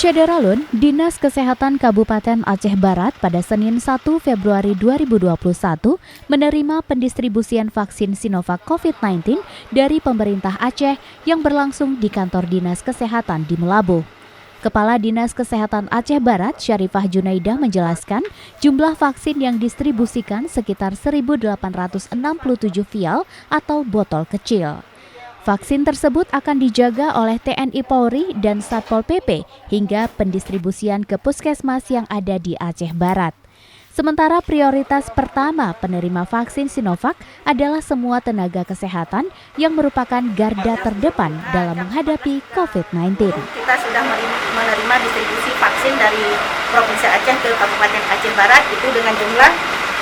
Syederalun, Dinas Kesehatan Kabupaten Aceh Barat pada Senin 1 Februari 2021 menerima pendistribusian vaksin Sinovac COVID-19 dari pemerintah Aceh yang berlangsung di kantor Dinas Kesehatan di Melabuh. Kepala Dinas Kesehatan Aceh Barat, Syarifah Junaidah menjelaskan jumlah vaksin yang distribusikan sekitar 1.867 vial atau botol kecil. Vaksin tersebut akan dijaga oleh TNI Polri dan Satpol PP hingga pendistribusian ke puskesmas yang ada di Aceh Barat. Sementara prioritas pertama penerima vaksin Sinovac adalah semua tenaga kesehatan yang merupakan garda terdepan dalam menghadapi COVID-19. Kita sudah menerima distribusi vaksin dari Provinsi Aceh ke Kabupaten Aceh Barat itu dengan jumlah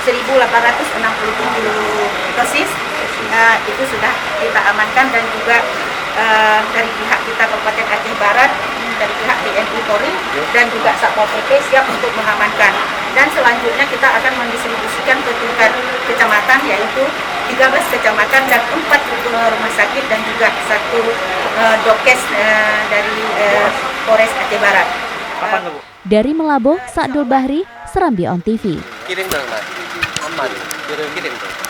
1.867 dosis. Itu sudah kita amankan dan juga dari pihak kita Kabupaten Aceh Barat, dari pihak TNI Polri dan juga Satpol PP siap untuk mengamankan. Dan selanjutnya kita akan mendistribusikan ke tingkat kecamatan yaitu 13 kecamatan dan 4 rumah sakit dan juga 1 dokes dari Polres Aceh Barat. Dari Melabuh, Sa'dul Bahri, Serambi On TV. Kirim dong, Mas. Aman. Kirim dong.